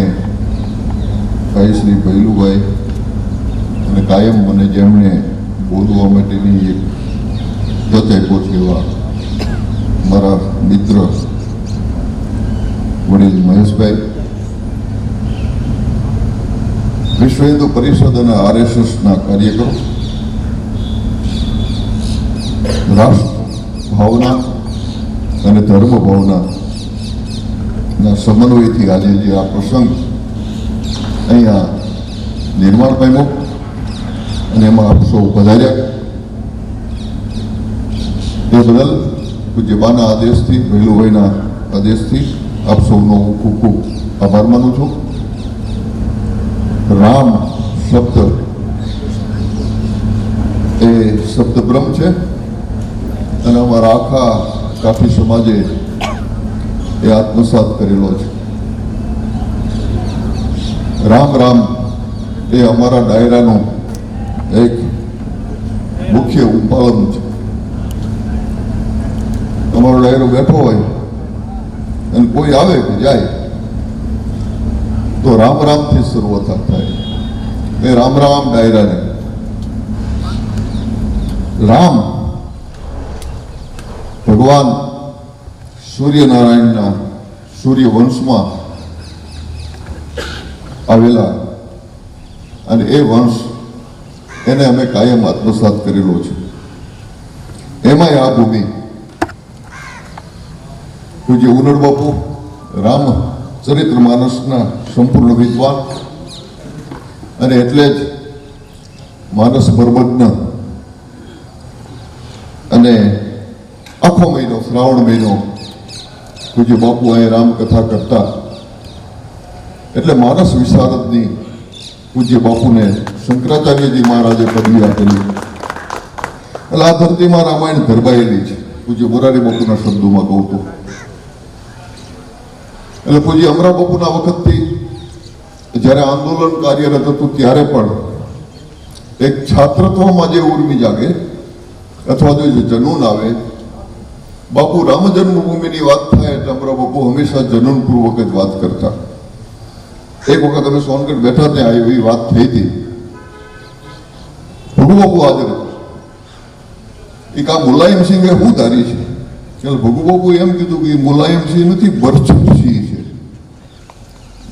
ભાઈ શ્રી ભૈલુભાઈ અને કાયમ મને જેમણે બોલવા માટેની એક તક આપ્યો છે એવા મારા મિત્ર વડીલ મહેશભાઈ, વિશ્વ હિન્દુ પરિષદ અને RSSના કાર્યકરો, રાષ્ટ્ર ભાવના અને ધર્મ ભાવના સમન્વયથી આજે જે આ પ્રસંગ અહીંયા નિર્માણ પામ્યો અને એમાં આપ સૌ પધાર્યા તે બદલ પૂજ્યબાના આદેશથી, ભૈલુભાઈના આદેશથી આપ સૌનો હું ખૂબ ખૂબ આભાર માનું છું. રામ શબ્દ એ શબ્દ બ્રહ્મ છે અને અમારા આખા કાઠી સમાજે એ આત્મસાત કરેલો છે. રામ રામ એ અમારા ડાયરાનું એક મુખ્ય ઉપાલન છે. તમારો ડાયરો બેઠો હોય અને કોઈ આવે કે જાય તો રામ રામથી શરૂઆત થાય. એ રામ રામ ડાયરાને રામ ભગવાન સૂર્યનારાયણના સૂર્યવંશમાં આવેલા અને એ વંશ એને અમે કાયમ આત્મસાત કરેલો છે. એમાંય આ ભૂમિ પૂજ્ય ઉનડ બાપુ રામ ચરિત્ર માનસના સંપૂર્ણ વિદ્વાન અને એટલે જ માનસ મર્મજ્ઞ અને આખો મહિનો શ્રાવણ મહિનો પૂજ્ય બાપુ અહીં રામકથા કરતા એટલે માનસ વિશારદની પૂજ્ય બાપુને શંકરાચાર્યજી મહારાજે પદવી આપેલી. એટલે આ ધરતીમાં રામાયણ ધરબાયેલી છે, પૂજ્ય મોરારી બાપુના શબ્દોમાં કહું તો. એટલે પૂજ્ય અમરા બાપુના વખતથી જ્યારે આંદોલન કાર્યરત હતું ત્યારે પણ એક છાત્રત્વમાં જે ઉર્મી જાગે અથવા તો જે જનૂન આવે, બાપુ રામ જન્મભૂમિની વાત થાય એટલે અમરા બાપુ હંમેશા જનૂનપૂર્વક જ વાત કરતા. એક વખત અમે સોનગઢ બેઠા ત્યાં એવી વાત થઈ હતી, ભગુ બાપુ હાજર હતા. એક આ મુલાયમસિંહે શું ધારી છે? એટલે ભગુ બાપુ એમ કીધું કે મુલાયમસિંહ નથી, બરછટસિંહ છે.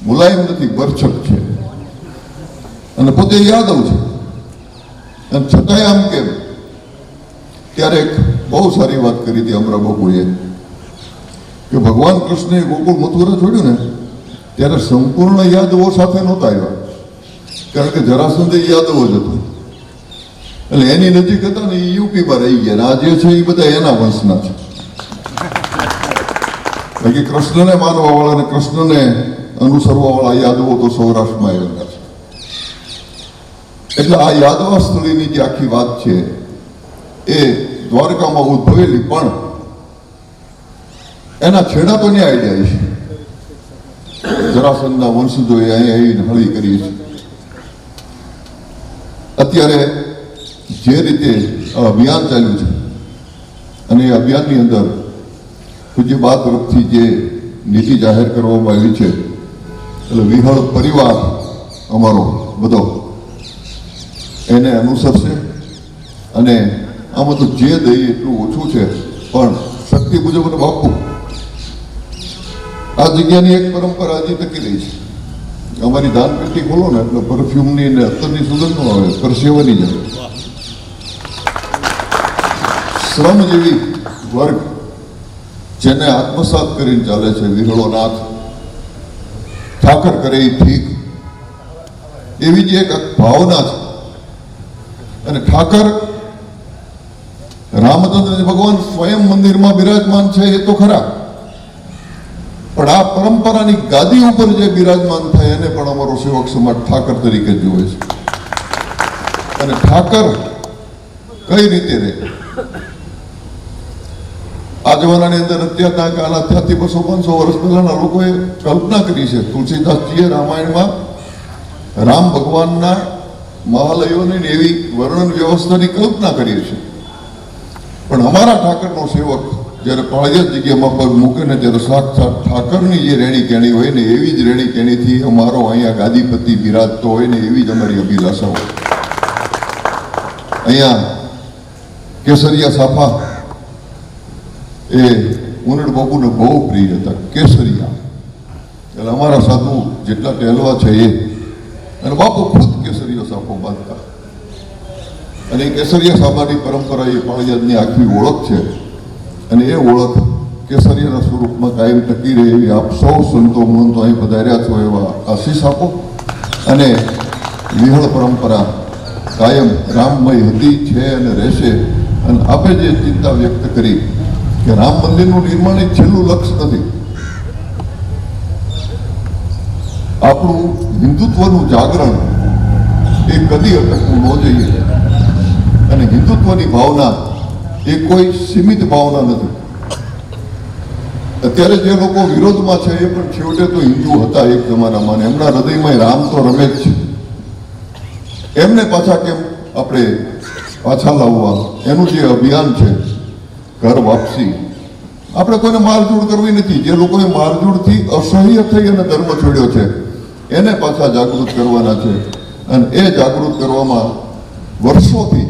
મુલાયમ નથી, બરછટ છે, અને પોતે યાદવ છે. અને છતાંય આમ કેમ? ત્યારે એક બહુ સારી વાત કરી હતી અમરા બાપુએ કે ભગવાન કૃષ્ણએ ગોકુળ મથુરા છોડ્યું ને ત્યારે સંપૂર્ણ યાદવો સાથે નહોતા આવ્યા, કારણ કે જરાસંધ યાદવો જ હતું. એટલે એની નજીક હતા ને એ યુપીમાં રહી ગયા. આ જે છે એ બધા એના વંશના છે. બાકી કૃષ્ણને માનવા વાળા અને કૃષ્ણને અનુસરવા વાળા યાદવો તો સૌરાષ્ટ્રમાં આવેલા છે. એટલે આ યાદવા સ્થળીની જે આખી વાત છે એ દ્વારકામાં ઉદ્ભવેલી, પણ એના છેડા તો ન્યાય જાય છે. જરાસંધના વંશજોએ અહીંયા આવીને હળી કરી છે. અત્યારે જે રીતે અભિયાન ચાલ્યું છે અને એ અભિયાનની અંદર પૂજ્ય બા તરફથી જે નીતિ જાહેર કરવામાં આવી છે, એટલે વિહળ પરિવાર અમારો બધો એને અનુસરશે. અને આમાં તો જે દઈએ એટલું ઓછું છે, પણ શક્તિ મુજબ બાપુ આ જગ્યાની એક પરંપરા હજી ટકી રહી છે. અમારી દાન પેટી ખોલો ને એટલે પરફ્યુમની ને અત્તરની સુગંધ ન આવે, પરસેવાની જાય. શ્રમ જેવી વર્ગ જેને આત્મસાત કરીને ચાલે છે, વિરળો નાથ ઠાકર કરે એ ઠીક, એવી જ એક ભાવના છે. અને ઠાકર રામચંદ્ર ભગવાન સ્વયં મંદિરમાં બિરાજમાન છે એ તો ખરા, પણ આ પરંપરાની ગાદી ઉપર જે બિરાજમાન થાય એને પણ અમારો સેવક સમાજ ઠાકર તરીકે જુએ છે. અને ઠાકર કઈ રીતે રહે આ જમાનાની અંદર અત્યારથી 200-500 વર્ષ પહેલાના લોકોએ કલ્પના કરી છે. તુલસીદાસજીએ રામાયણમાં રામ ભગવાનના મહાલયોની એવી વર્ણન વ્યવસ્થાની કલ્પના કરી છે. પણ અમારા ઠાકરનો સેવક જ્યારે પાળિયાદ જગ્યામાં પગ મૂકે ને ત્યારે સાક્ષાત ઠાકરની જે રેણી કેણી હોય ને એવી જ રેણી કેણીથી અમારો અહીંયા ગાદીપતિ બિરાજતો હોય ને એવી જ અમારી અભિલાષા હોય. અહીંયા કેસરિયા સાફા એ ઉનડ બાપુને બહુ પ્રિય હતા. કેસરિયા એટલે અમારા સાધુ જેટલા ટહેલવા છે એ, અને બાપુ ખુદ કેસરિયા સાફો બાંધતા. અને એ કેસરિયા સાફાની પરંપરા એ પાળિયાદની આખી ઓળખ છે. અને એ ઓળખ કેસરિયાના સ્વરૂપમાં કાયમ ટકી રહે એવી આપ સૌ સંતો મહંતો અહીં પધાર્યા છો એવા આશીષ આપો. અને વિહળ પરંપરા કાયમ રામમય હતી, છે અને રહેશે. અને આપે જે ચિંતા વ્યક્ત કરી કે રામ મંદિરનું નિર્માણ એક છેલ્લું લક્ષ્ય નથી. આપણું હિન્દુત્વનું જાગરણ એ કદી અટકવું ન જોઈએ. અને હિન્દુત્વની ભાવના એ કોઈ સીમિત ભાવના નથી. અત્યારે જે લોકો વિરોધમાં છે એ પણ છેવટે તો હિન્દુ હતા એક જમાનામાં, એમના હૃદયમાં રામ તો રમે જ છે. એમને પાછા કેમ આપણે પાછા લાવવા, એનું જે અભિયાન છે ઘર વાપસી, આપણે કોઈને મારઝૂડ કરવી નથી. જે લોકોએ મારઝૂડથી અસહ્ય થઈ અને ધર્મ છોડ્યો છે એને પાછા જાગૃત કરવાના છે. અને એ જાગૃત કરવામાં વર્ષોથી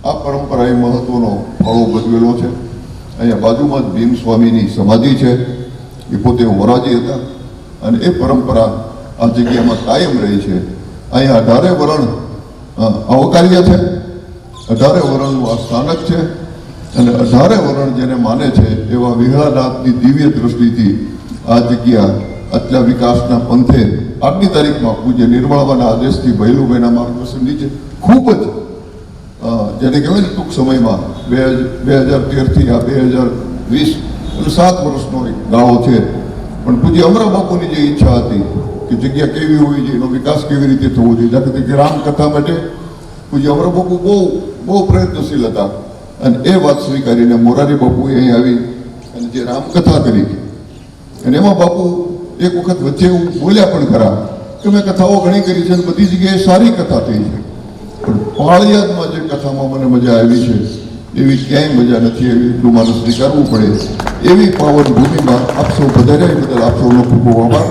આ પરંપરાએ મહત્વનો ફાળો ભજવેલો છે. અહીંયા બાજુમાં જ ભીમ સ્વામીની સમાધિ છે, એ પોતે વરાજી હતા. અને એ પરંપરા આ જગ્યામાં કાયમ રહી છે. અહીંયા 18 વરણ અવકાર્ય છે, 18 વરણનું આ સ્થાનક છે. અને 18 વરણ જેને માને છે એવા વિહળાનાથની દિવ્ય દ્રષ્ટિથી આ જગ્યા આટલા વિકાસના પંથે આજની તારીખમાં પૂજ્ય નિર્મળાબાના આદેશથી ભૈલુભાઈના માર્ગદર્શન નીચે ખૂબ જ જેને કહેવાય ને ટૂંક સમયમાં 2013થી આ 2020 એટલે 7 વર્ષનો એક ગાળો છે. પણ પૂજ્ય અમરા બાપુની જે ઈચ્છા હતી કે જગ્યા કેવી હોવી જોઈએ, એનો વિકાસ કેવી રીતે થવો જોઈએ, દાખલા તરીકે રામકથા માટે પૂજ્ય અમરા બાપુ બહુ પ્રયત્નશીલ હતા અને એ વાત સ્વીકારીને મોરારી બાપુએ અહીં આવી અને જે રામકથા કરી અને એમાં બાપુ એક વખત વચ્ચે એવું બોલ્યા પણ ખરા કે મેં કથાઓ ઘણી કરી છે અને બધી જગ્યાએ સારી કથા થઈ છે, પણ પાળિયાદમાં જે કથામાં મને મજા આવી છે એવી ક્યાંય મજા નથી આવી, એટલું મારે સ્વીકારવું પડે. એવી પાવન ભૂમિમાં આપ સૌ પધાર્યા એ બદલ આપ સૌનો ખૂબ ખૂબ આભાર.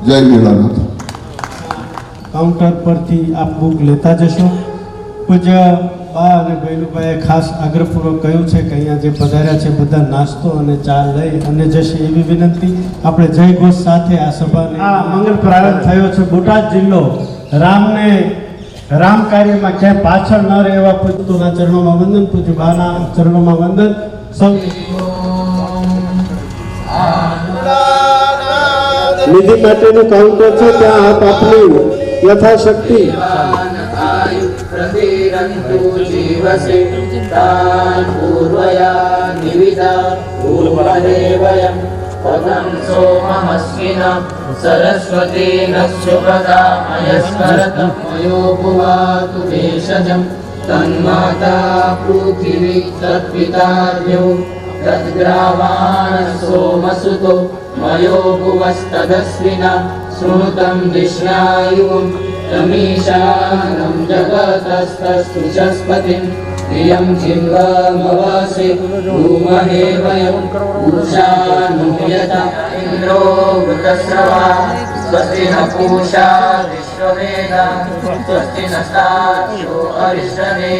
જય વિહળાનાથ. કાઉન્ટર પરથી આપ બુક લેતા જશો. પૂજ્ય બા અને ભૈલુભાઈએ ખાસ આગ્રહપૂર્વક કહ્યું છે કે અહીંયા જે પધાર્યા છે બધા નાસ્તો અને ચા લઈ અને જશે એવી વિનંતી. આપણે જય ઘોષ સાથે આ સભાને મંગલ પ્રારંભ થયો છે. બોટાદ જિલ્લો રામ કાર્યમાં ક્યાંય પાછળ ન રહે એવા પૂજ્યના ચરણોમાં વંદન, પૂજ્ય બાના ચરણોમાં વંદન. સૌ નિધિ માટેનું કાઉન્ટર છે, ત્યાં આપ આપની યથાશક્તિ प्रतिरन्तु जीवसे तान् पूर्वया निविदा पूर्वहे वयं पदं सोममस्मिना सरस्वती नक्षुपदामयस्करतं मयो भुवातु देशजं तन्माता पृथिवी तत्पितार्यो तद्ग्रावान् सोमसुतो मयो भुवस्तदस्विना शृणुतं दिश्नायुं तमीशानं जगतस्तस्तुषस्पतिं प्रियं चिन्वमवसे भूमहे वयं पूषानुयत इन्द्रो वृतस्रवा स्वस्ति न पूषा विश्ववेदा स्वस्ति नस्तार्क्ष्यो अरिष्टने.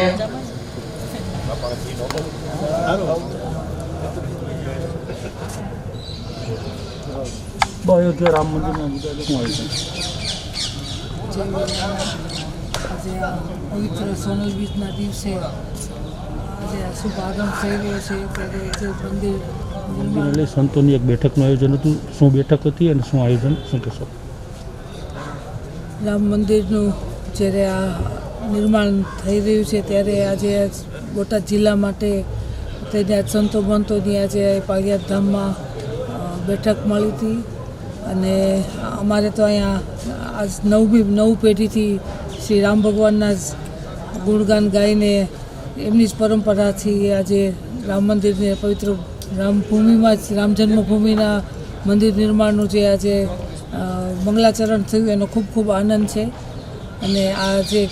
અયોધ્યા રામ મંદિરના મુદ્દે શું આવ્યું આજે આ પવિત્ર સોનલ બીજના દિવસે આજે આ શુભ આગમન થઈ રહ્યો છે ત્યારે જે મંદિર એટલે સંતોની એક બેઠકનું આયોજન હતું. શું બેઠક હતી અને શું આયોજન, શું કહેશો? રામ મંદિરનું જ્યારે આ નિર્માણ થઈ રહ્યું છે ત્યારે આજે બોટાદ જિલ્લા માટે ત્યાં સંતો બંતોની આજે પાળિયાદ ધામમાં બેઠક મળી હતી અને અમારે તો અહીંયા આજ નવ પેઢીથી શ્રી રામ ભગવાનના જ ગુણગાન ગાઈને એમની જ પરંપરાથી આજે રામ મંદિરને પવિત્ર રામભૂમિમાં જ રામ જન્મભૂમિના મંદિર નિર્માણનું જે આજે મંગલાચરણ થયું એનો ખૂબ ખૂબ આનંદ છે અને આ જે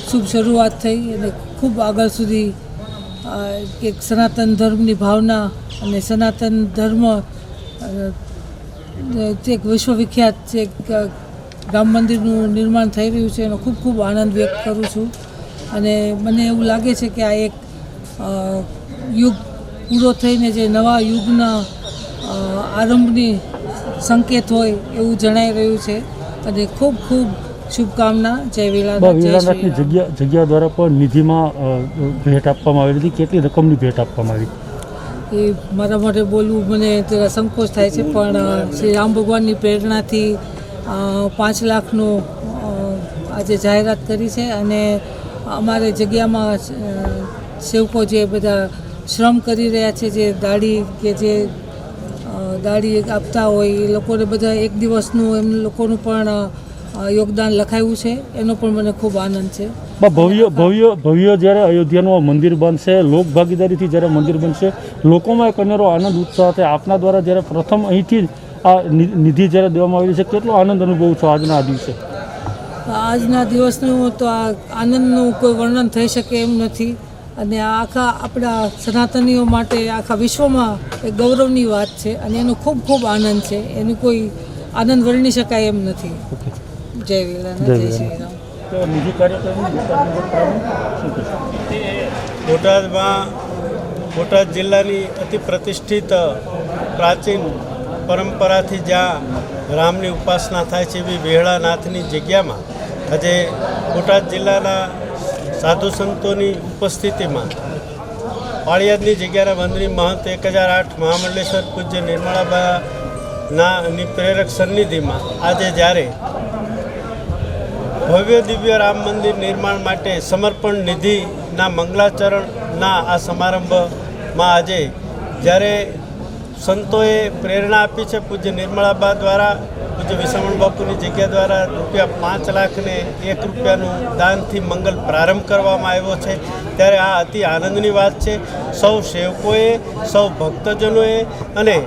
શુભ શરૂઆત થઈ અને ખૂબ આગળ સુધી એક સનાતન ધર્મની ભાવના અને સનાતન ધર્મ જે એક વિશ્વવિખ્યાત જે રામ મંદિરનું નિર્માણ થઈ રહ્યું છે એનો ખૂબ ખૂબ આનંદ વ્યક્ત કરું છું અને મને એવું લાગે છે કે આ એક યુગ પૂરો થઈને જે નવા યુગના આરંભની સંકેત હોય એવું જણાઈ રહ્યું છે અને ખૂબ ખૂબ શુભકામના. જય વિહળાનાથની જગ્યા દ્વારા પણ નિધિમાં ભેટ આપવામાં આવી હતી. કેટલી રકમની ભેટ આપવામાં આવી? એ મારા માટે બોલવું મને જરા સંકોચ થાય છે, પણ શ્રી રામ ભગવાનની પ્રેરણાથી 5 લાખનું આજે જાહેરાત કરી છે અને અમારે જગ્યામાં સેવકો જે બધા શ્રમ કરી રહ્યા છે, જે દાડી આપતા હોય એ લોકોને બધા એક દિવસનું એમ લોકોનું પણ યોગદાન લખાયું છે, એનો પણ મને ખૂબ આનંદ છે. ભવ્ય જ્યારે અયોધ્યાનું મંદિર બનશે, લોક ભાગીદારીથી જ્યારે મંદિર બનશે, લોકોમાં એક અનેરો આનંદ ઉત્સાહ છે. આપના દ્વારા જ્યારે પ્રથમ અહીંથી આ નિધિ જ્યારે દેવામાં આવેલી છે, કેટલો આનંદ અનુભવ છો આજના આ દિવસે? આજના દિવસનું તો આ આનંદનું કોઈ વર્ણન થઈ શકે એમ નથી અને આખા આપણા સનાતનીઓ માટે આખા વિશ્વમાં એક ગૌરવની વાત છે અને એનો ખૂબ ખૂબ આનંદ છે. એનું કોઈ આનંદ વર્ણી શકાય એમ નથી. જય વિહળાનાથ, જય શ્રી રામ. બોટાદ જિલ્લાની અતિ પ્રતિષ્ઠિત પ્રાચીન પરંપરાથી જ્યાં રામની ઉપાસના થાય છે એવી વિહળાનાથની જગ્યામાં આજે બોટાદ જિલ્લાના સાધુ સંતોની ઉપસ્થિતિમાં પાળિયાદની જગ્યાના વંદની મહંત 1008 મહામંડલેશ્વર પૂજ્ય નિર્મળાબાની પ્રેરક સન્નિધિમાં આજે જ્યારે ભવ્ય દિવ્ય રામ મંદિર નિર્માણ માટે સમર્પણ નિધિના મંગલાચરણના આ સમારંભમાં આજે જ્યારે સંતોએ પ્રેરણા આપી છે પૂજ્ય નિર્મળાબા દ્વારા, પૂજ્ય વિસામણ બાપુની જગ્યા દ્વારા ₹5 લાખને ₹1 દાનથી મંગલ પ્રારંભ કરવામાં આવ્યો છે, ત્યારે આ અતિ આનંદની વાત છે. સૌ સેવકોએ, સૌ ભક્તજનોએ અને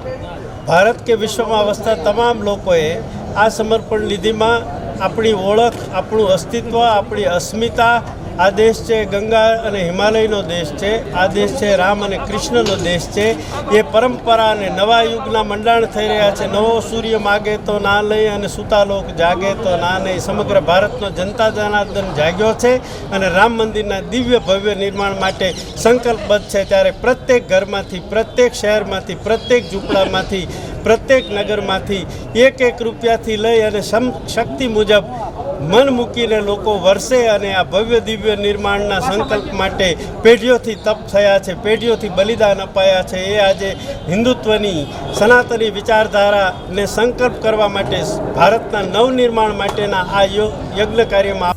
ભારત કે વિશ્વમાં વસતા તમામ લોકોએ આ સમર્પણ નિધિમાં આપણી ઓળખ, આપણું અસ્તિત્વ, આપણી અસ્મિતા, આ દેશ છે ગંગા અને હિમાલયનો દેશ છે, આ દેશ છે રામ અને કૃષ્ણનો દેશ છે, એ પરંપરા અને નવા યુગના મંડાણ થઈ રહ્યા છે. નવો સૂર્ય માગે તો ના લઈ અને સુતાલોક જાગે તો ના નહીં. સમગ્ર ભારતનો જનતા જનાર્દન જાગ્યો છે અને રામ મંદિરના દિવ્ય ભવ્ય નિર્માણ માટે સંકલ્પબદ્ધ છે. ત્યારે પ્રત્યેક ઘરમાંથી, પ્રત્યેક શહેરમાંથી, પ્રત્યેક ઝૂંપડામાંથી, પ્રત્યેક નગરમાંથી ₹1 લઈ અને શક્તિ મુજબ મન મૂકીને લોકો વરસે અને આ ભવ્ય દિવ્ય નિર્માણના સંકલ્પ માટે પેઢીઓથી તપ થયા છે, પેઢીઓથી બલિદાન અપાયા છે. એ આજે હિન્દુત્વની સનાતની વિચારધારાને સંકલ્પ કરવા માટે ભારતના નવનિર્માણ માટેના આ યજ્ઞ કાર્યમાં